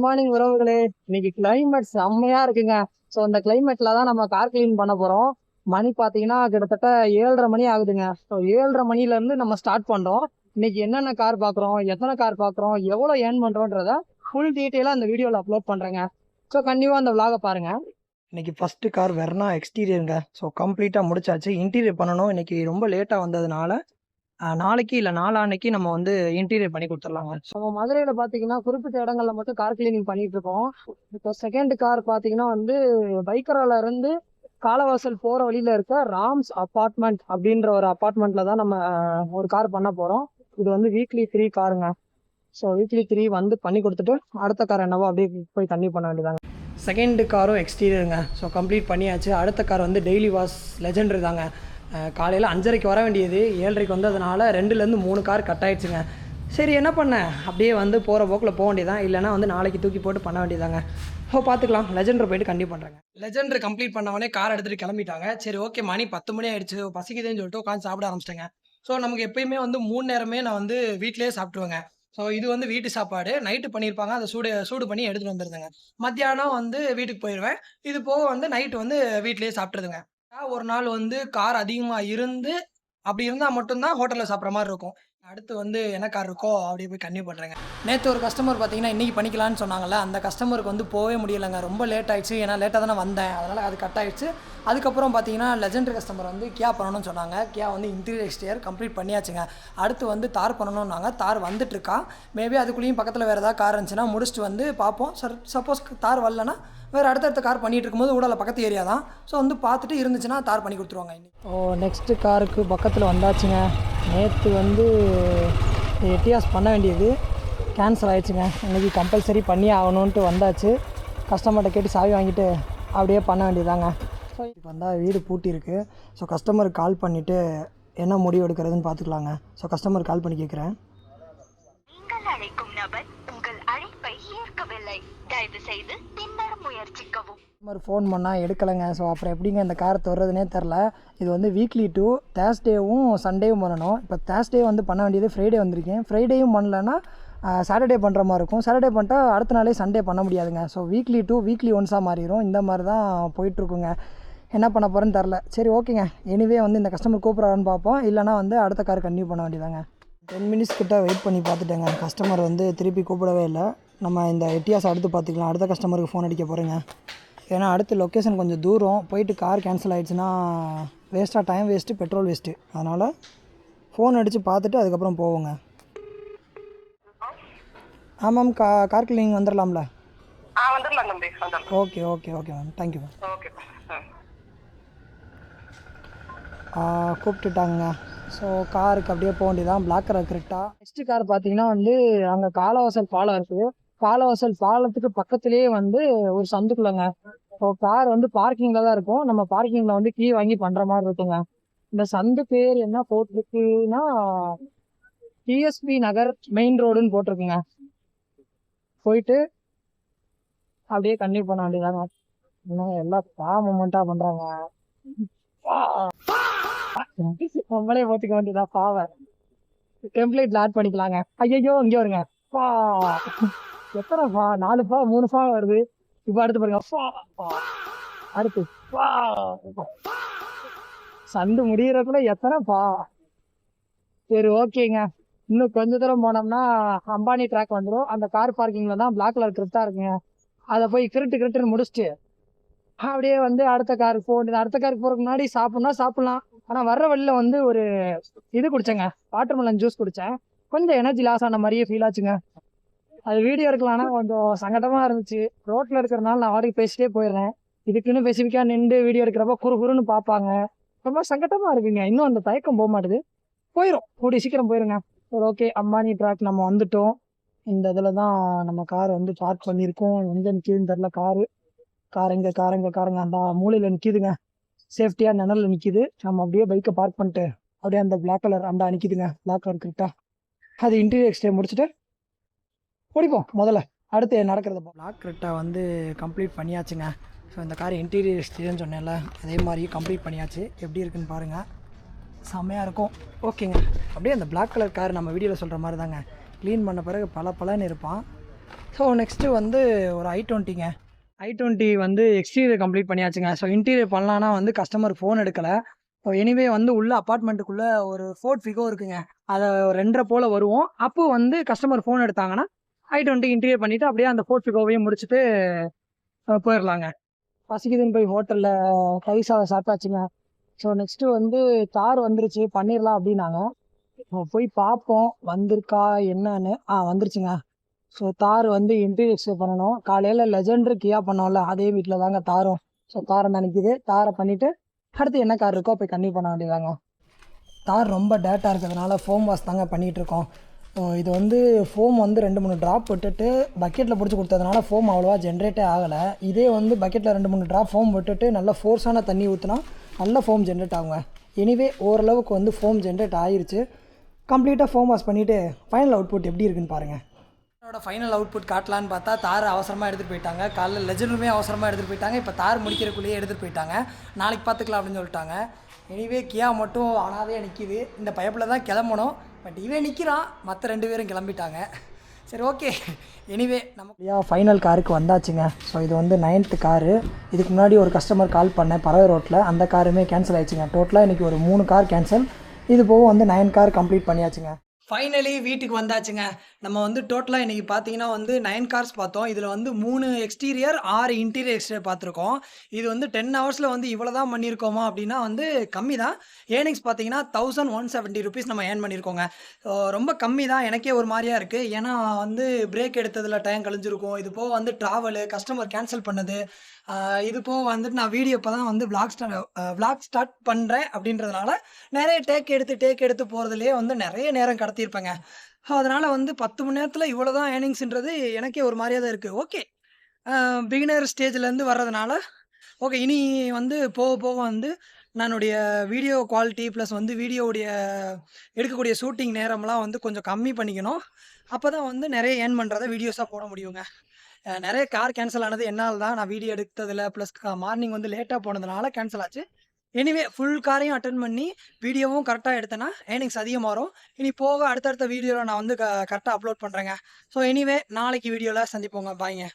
Morning உறவுகளே. இன்னைக்கு climate செம்மையா இருக்குங்க. ஸோ இந்த கிளைமேட்ல தான் நம்ம கார் கிளீன் பண்ண போறோம். மணி பார்த்தீங்கன்னா கிட்டத்தட்ட 7:30 மணி ஆகுதுங்க. ஸோ 7:30 மணில இருந்து நம்ம ஸ்டார்ட் பண்றோம். இன்னைக்கு என்னென்ன கார் பார்க்குறோம், எத்தனை கார் பார்க்குறோம், எவ்வளோ ஏர்ன் பண்றோன்றத ஃபுல் டீட்டெயிலாக அந்த வீடியோவில் அப்லோட் பண்றேங்க. ஸோ கண்டிப்பாக அந்த vlog பாருங்க. இன்னைக்கு ஃபர்ஸ்ட் கார் வெர்னா எக்ஸ்டீரியருங்க. ஸோ கம்ப்ளீட்டாக முடிச்சாச்சு. இன்டீரியர் பண்ணணும். இன்னைக்கு ரொம்ப லேட்டாக வந்ததுனால நாளைக்கு இல்லை நாளான்னைக்கு நம்ம வந்து இன்டீரியர் பண்ணி கொடுத்துடலாங்க. ஸோ நம்ம மதுரையில் பார்த்தீங்கன்னா குறிப்பிட்ட இடங்கள்ல மட்டும் கார் கிளீனிங் பண்ணிட்டு இருக்கோம். இப்போ செகண்ட் கார் பார்த்தீங்கன்னா வந்து பைக்கரால இருந்து காலவாசல் போகிற வழியில இருக்க ராம்ஸ் அப்பார்ட்மெண்ட் அப்படின்ற ஒரு அப்பார்ட்மெண்ட்ல தான் நம்ம ஒரு கார் பண்ண போகிறோம். இது வந்து வீக்லி 3 காருங்க. ஸோ வீக்லி 3 வந்து பண்ணி கொடுத்துட்டு அடுத்த கார் என்னவோ அப்படியே போய் கன்டினியூ பண்ண வேண்டியதாங்க. செகண்ட் காரும் எக்ஸ்டீரியருங்க. ஸோ கம்ப்ளீட் பண்ணியாச்சு. அடுத்த கார் வந்து டெய்லி வாஷ் லெஜெண்டரி தாங்க. காலையில் 5:30க்கு வர வேண்டியது 7:30க்கு வந்ததுனால 2லேருந்து 3 கார் கட் ஆகிடுச்சுங்க. சரி என்ன பண்ணேன், அப்படியே வந்து போகிற போக்கில் போக வேண்டியதான், இல்லைனா வந்து நாளைக்கு தூக்கி போட்டு பண்ண வேண்டியதாங்க. ஸோ பார்த்துக்கலாம். லெஜெண்டர் போய்ட்டு கண்டிப்பாக பண்ணுறேங்க. லெஜெண்டர் கம்ப்ளீட் பண்ணவொடனே கார் எடுத்துகிட்டு கிளம்பிட்டாங்க. சரி ஓகே, மணி 10 மணி ஆகிடுச்சு, பசிக்குதுன்னு சொல்லிட்டு உட்காந்து சாப்பிட ஆரம்பிச்சிட்டேங்க. ஸோ நமக்கு எப்பயுமே வந்து 3 நேரமே நான் வந்து வீட்டிலேயே சாப்பிட்ருவேங்க. ஸோ இது வந்து வீட்டு சாப்பாடு நைட்டு பண்ணியிருப்பாங்க, அதை சூடு பண்ணி எடுத்துகிட்டு வந்துடுதுங்க. மத்தியானம் வந்து வீட்டுக்கு போயிடுவேன். இது போக வந்து நைட்டு வந்து வீட்டிலேயே சாப்பிட்ருதுங்க. ஒரு நாள் வந்து கார் அதிகமா இருந்து, அப்படி இருந்தா மட்டும் தான் ஹோட்டல்ல சாப்பிடுற மாரி இருக்கும். அடுத்து வந்து என்ன கார் இருக்கோ அப்படியே போய் கன்டினியூ பண்றேங்க. நேத்து ஒரு கஸ்டமர் பார்த்தீங்கன்னா, இன்னைக்கு பண்ணிக்கலான்னு சொன்னாங்கல்ல, அந்த கஸ்டமருக்கு வந்து போவே முடியலங்க. ரொம்ப லேட் ஆயிடுச்சு. ஏன்னா லேட்டா தானே வந்தேன். அதனால அது கட் ஆயிடுச்சு. அதுக்கப்புறம் பார்த்தீங்கன்னா, லெஜெண்டரி கஸ்டமர் வந்து கியா பண்ணணும்னு சொன்னாங்க. கியா வந்து இன்டீரியர் எக்ஸ்டீரியர் கம்ப்ளீட் பண்ணியாச்சுங்க. அடுத்து வந்து தார் பண்ணணும்னாங்க. தார் வந்துட்டுருக்கா. மேபி அதுக்குள்ளேயும் பக்கத்தில் வேறு ஏதாவது கார் இருந்துச்சுன்னா முடிச்சுட்டு வந்து பார்ப்போம். சப்போஸ் தார் வரலன்னா வேறு அடுத்தடுத்த கார் பண்ணிகிட்டு இருக்கும்போது ஊடால பக்கத்து ஏரியா தான். ஸோ வந்து பார்த்துட்டு இருந்துச்சுன்னா தார் பண்ணி கொடுத்துருவாங்க. நெக்ஸ்ட்டு காருக்கு பக்கத்தில் வந்தாச்சுங்க. நேற்று வந்து எட்டியாஸ் பண்ண வேண்டியது கேன்சல் ஆகிடுச்சுங்க. இன்றைக்கி கம்பல்சரி பண்ணியே ஆகணுன்ட்டு வந்தாச்சு. கஸ்டமர்கிட்ட கேட்டு சாவி வாங்கிட்டு அப்படியே பண்ண வேண்டியதாங்க. ஸோ இப்போ வந்தால் வீடு பூட்டியிருக்கு. ஸோ கஸ்டமருக்கு கால் பண்ணிவிட்டு என்ன முடிவு எடுக்கிறதுன்னு பார்த்துக்கலாங்க. ஸோ கஸ்டமருக்கு கால் பண்ணி கேட்குறேன். நீங்கள் அழைக்கும் நபர் உங்கள் அழைப்பை ஏற்கவில்லை, தயவு செய்து பின்னர் முயற்சிக்கவும். கஸ்டமர் ஃபோன் பண்ணால் எடுக்கலைங்க. ஸோ அப்புறம் எப்படிங்க இந்த காரை தொடர்றதுனே தெரில. இது வந்து வீக்லி 2 தேர்ஸ்டேவும் சண்டேவும் பண்ணணும். இப்போ தேர்ஸ்டே வந்து பண்ண வேண்டியது ஃப்ரைடே வந்திருக்கேன். ஃப்ரைடேயும் பண்ணலன்னா சாட்டர்டே பண்ணுற மாதிரி இருக்கும். சாட்டர்டே பண்ணிட்டா அடுத்த நாளே சண்டே பண்ண முடியாதுங்க. ஸோ வீக்லி 2 வீக்லி ஒன்ஸாக மாறிடும். இந்த மாதிரி தான் போயிட்டுருக்குங்க. என்ன பண்ண போகிறேன்னு தெரில. சரி ஓகேங்க, எனிவே வந்து இந்த கஸ்டமர் கூப்பிட்றான்னு பார்ப்போம். இல்லைனா வந்து அடுத்த கார் கன்டினியூ பண்ண வேண்டியதாங்க. 10 மினிட்ஸ் கிட்ட வெயிட் பண்ணி பார்த்துட்டேங்க. கஸ்டமர் வந்து திருப்பி கூப்பிடவே இல்லை. நம்ம இந்த எட்டியாஸ் அடுத்து பார்த்துக்கலாம். அடுத்த கஸ்டமருக்கு ஃபோன் அடிக்க போகிறேங்க. ஏன்னா அடுத்த லொக்கேஷன் கொஞ்சம் தூரம் போயிட்டு கார் கேன்சல் ஆகிடுச்சுன்னா வேஸ்ட்டாக டைம் வேஸ்ட்டு, பெட்ரோல் வேஸ்ட்டு. அதனால் ஃபோன் அடித்து பார்த்துட்டு அதுக்கப்புறம் போவோங்க. ஆமாம், கார் கிளீனிங் வந்துடலாம்ல? வந்துடலாம் தம்பி, வந்துடலாம். Okay okay okay ma'am, thank you ma'am. Okay. கூப்பிட்டுட்டாங்க. ஸோ காருக்கு அப்படியே போக வேண்டியதான். பிளாக் கலர் கரெக்டாக. நெக்ஸ்ட்டு கார் பார்த்தீங்கன்னா வந்து அங்கே காலவாசல் பாலம் இருக்குது. காலவாசல் பாலத்துக்கு பக்கத்துலேயே வந்து ஒரு சந்துக்குள்ளங்க. ஸோ கார் வந்து பார்க்கிங்கில் தான் இருக்கும். நம்ம பார்க்கிங்கில் வந்து கீ வாங்கி பண்ணுற மாதிரி இருக்குங்க. இந்த சந்து பேர் என்ன போட்டிருக்குன்னா டிஎஸ்பி நகர் மெயின் ரோடுன்னு போட்டிருக்குங்க. போயிட்டு அப்படியே கன்டினியூ பண்ண வேண்டியதாங்க. இன்னும் எல்லாம் மூமெண்ட்டாக பண்ணுறாங்க. நம்மளே போத்துக்க வேண்டியதான். பாவை டெம்ப்ளேட்ல ஆட் பண்ணிக்கலாங்க. ஐயோ இங்கே வருங்க. எத்தனை 4 3 வருது. இப்போ அடுத்து பாருங்க. அடுத்து சண்டு முடிகிறதுக்குள்ள எத்தனை சரி ஓகேங்க. இன்னும் கொஞ்ச தூரம் போனோம்னா அம்பானி ட்ராக் வந்துடும். அந்த கார் பார்க்கிங்ல தான் பிளாக் கலர் கிரிப்டா இருக்குங்க. அதை போய் கிரிட்டுன்னு முடிச்சுட்டு அப்படியே வந்து அடுத்த காருக்கு போக வேண்டியது. அடுத்த காருக்கு போறதுக்கு முன்னாடி சாப்பிடலாம். ஆனால் வர்ற வழியில வந்து ஒரு இது குடிச்சேங்க, வாட்டர்மெலன் ஜூஸ் குடித்தேன். கொஞ்சம் எனர்ஜி லாஸ் ஆன மாதிரியே ஃபீல் ஆச்சுங்க. அது வீடியோ எடுக்கலாம்னா கொஞ்சம் சங்கடமாக இருந்துச்சு. ரோட்டில் இருக்கிறதுனால நான் வாடகை பேசிட்டே போயிடுறேன். இதுக்குன்னு ஸ்பெசிஃபிக்காக நின்று வீடியோ எடுக்கிறப்ப குறுன்னு பார்ப்பாங்க. ரொம்ப சங்கடமாக இருக்குங்க. இன்னும் அந்த தயக்கம் போக மாட்டுது. போயிடும், கூடிய சீக்கிரம் போயிருங்க. சரி ஓகே, அம்பானி ட்ராக் நம்ம வந்துட்டோம். இந்த இதில் தான் நம்ம கார் வந்து பார்க் பண்ணியிருக்கோம். எங்கே நிற்கிதுன்னு தெரில. காருங்க அந்த மூலையில் நிற்கிதுங்க. சேஃப்டியாக நிழலில் நிற்கிது. நம்ம அப்படியே பைக்கை பார்க் பண்ணிட்டு அப்படியே அந்த பிளாக் கலர் அந்த நிற்கிதுங்க. பிளாக் கலர் கரெக்டாக அது இன்டீரியர் எக்ஸ்டே முடிச்சுட்டு ஓடிப்போம். முதல்ல அடுத்து நடக்கிறது பிளாக் கரெக்டாக வந்து கம்ப்ளீட் பண்ணியாச்சுங்க. ஸோ இந்த கார் இன்டீரியர் எக்ஸ்டீரியர்னு சொன்னேன்ல, அதே மாதிரி கம்ப்ளீட் பண்ணியாச்சு. எப்படி இருக்குன்னு பாருங்கள், செம்மையாக இருக்கும். ஓகேங்க, அப்படியே அந்த பிளாக் கலர் கார் நம்ம வீடியோவில் சொல்கிற மாதிரி தாங்க. க்ளீன் பண்ண பிறகு பலன்னு இருப்பான். ஸோ நெக்ஸ்ட்டு வந்து ஒரு i20ங்க. i20 வந்து எக்ஸ்டீரியர் கம்ப்ளீட் பண்ணியாச்சுங்க. ஸோ இன்டீரியர் பண்ணலான்னா வந்து கஸ்டமர் ஃபோன் எடுக்கலை. ஸோ எனிவே வந்து உள்ள அப்பார்ட்மெண்ட்டுக்குள்ளே ஒரு ஃபோர்ட் ஃபிகோ இருக்குங்க. அதை 2:30 போல் வருவோம். அப்போ வந்து கஸ்டமர் ஃபோன் எடுத்தாங்கன்னா i20 இன்டீரியர் பண்ணிவிட்டு அப்படியே அந்த ஃபோர்ட் ஃபிகோவையும் முடிச்சுட்டு போயிடலாங்க. பசிக்குதுன்னு போய் ஹோட்டலில் கறி சாதம் சாப்பிட்டாச்சுங்க. ஸோ நெக்ஸ்ட்டு வந்து தார் வந்துருச்சு, பண்ணிடலாம் அப்படின்னாங்க. போய் பார்ப்போம் வந்திருக்கா என்னன்னு. வந்துருச்சுங்க. ஸோ தார் வந்து இன்டீரியர் எக்ஸ்ட்ரா பண்ணணும். காலையில் லெஜெண்டரி கியா பண்ணோம்ல, அதே வீட்டில் தாங்க தாரும். ஸோ தாரை நினைக்குது. தாரை பண்ணிவிட்டு அடுத்து என்ன கார் இருக்கோ போய் கன்டினியூ பண்ண வேண்டியதாங்க. தார் ரொம்ப டேட்டாக இருக்கிறதுனால ஃபோம் வாஷ் தாங்க பண்ணிகிட்ருக்கோம். இது வந்து ஃபோம் வந்து 2-3 ட்ராப் விட்டுட்டு பக்கெட்டில் பிடிச்சி கொடுத்ததுனால ஃபோம் அவ்வளோவா ஜென்ரேட்டே ஆகலை. இதே வந்து பக்கெட்டில் 2-3 ட்ராப் ஃபோம் விட்டுட்டு நல்ல ஃபோர்ஸான தண்ணி ஊற்றினா நல்ல ஃபோம் ஜென்ரேட் ஆகுங்க. எனிவே ஓரளவுக்கு வந்து ஃபோம் ஜென்ரேட் ஆகிருச்சு. கம்ப்ளீட்டாக ஃபோம் வாஷ் பண்ணிவிட்டு ஃபைனல் அவுட்புட் எப்படி இருக்குன்னு பாருங்கள். என்னோட ஃபைனல் அவுட்புட் காட்டலான்னு பார்த்தா தார் அவசரமாக எடுத்துகிட்டு போயிட்டாங்க. காலைல லெஜெண்டுமே அவசரமாக எடுத்துகிட்டு போயிட்டாங்க. இப்போ தார் முடிக்கிறக்குள்ளேயே எடுத்துகிட்டு போயிட்டாங்க. நாளைக்கு பார்த்துக்கலாம் அப்படின்னு சொல்லிட்டாங்க. எனிவே கியா மட்டும் அனாதையாக நிற்கிது. இந்த பைப்பில் தான் கிளம்பணும். பட் இவன் நிற்கிறான், மற்ற 2 பேரும் கிளம்பிட்டாங்க. சரி ஓகே. எனிவே நம்ம ஃபைனல் காருக்கு வந்தாச்சுங்க. ஸோ இது வந்து 9th காரு. இதுக்கு முன்னாடி ஒரு கஸ்டமர் கால் பண்ணேன் பறவை ரோட்டில், அந்த காருமே கேன்சல் ஆயிடுச்சுங்க. டோட்டலாக இன்றைக்கி ஒரு 3 கார் கேன்சல். இது போக வந்து 9 கார் கம்ப்ளீட் பண்ணியாச்சுங்க. ஃபைனலி வீட்டுக்கு வந்தாச்சுங்க. நம்ம வந்து டோட்டலாக இன்றைக்கி பார்த்தீங்கன்னா வந்து 9 கார்ஸ் பார்த்தோம். இதில் வந்து 3 எக்ஸ்டீரியர் 6 இன்டீரியர் எக்ஸ்டீரியர் பார்த்துருக்கோம். இது வந்து 10 ஹவர்ஸில் வந்து இவ்வளோ தான் பண்ணியிருக்கோமா அப்படின்னா வந்து கம்மி தான். ஏர்னிங்ஸ் பார்த்தீங்கன்னா 1170 ருபீஸ் நம்ம ஏர்ன் பண்ணியிருக்கோங்க. ரொம்ப கம்மி தான். எனக்கே ஒரு மாதிரியா இருக்குது. ஏன்னா வந்து பிரேக் எடுத்ததில் டைம் கழிஞ்சிருக்கும். இது போக வந்து ட்ராவலு, கஸ்டமர் கேன்சல் பண்ணது, இது போக வந்துட்டு நான் வீடியோ இப்போ தான் வந்து விளாக் ஸ்டார்ட் பண்ணுறேன் அப்படின்றதுனால நிறைய டேக் எடுத்து போகிறதுலேயே வந்து நிறைய நேரம் கடத்தியிருப்பேங்க. அதனால் வந்து 10 மணி நேரத்தில் இவ்வளோ தான் ஏர்னிங்ஸ்ன்றது எனக்கே ஒரு மாதிரியாக தான் இருக்குது. ஓகே, பிகினர் ஸ்டேஜ்லேருந்து வர்றதுனால ஓகே. இனி வந்து போக போக வந்து நானுடைய வீடியோ குவாலிட்டி ப்ளஸ் வந்து வீடியோவுடைய எடுக்கக்கூடிய ஷூட்டிங் நேரம்லாம் வந்து கொஞ்சம் கம்மி பண்ணிக்கணும். அப்போ தான் வந்து நிறைய ஏர்ன் பண்ணுறத வீடியோஸாக போட முடியுங்க. நிறைய கார் கேன்சல் ஆனது என்னால் தான். நான் வீடியோ எடுத்ததில் ப்ளஸ் மார்னிங் வந்து லேட்டாக போனதுனால கேன்சல் ஆச்சு. எனிவே ஃபுல் காரையும் அட்டெண்ட் பண்ணி வீடியோவும் கரெக்டாக எடுத்தேன்னா ஏர்னிங்ஸ் அதிகமாக வரும். இனி போக அடுத்தடுத்த வீடியோவில் நான் வந்து கரெக்டாக அப்லோட் பண்ணுறேங்க. ஸோ எனிவே நாளைக்கு வீடியோவில் சந்திப்போங்க. பாய்ங்க.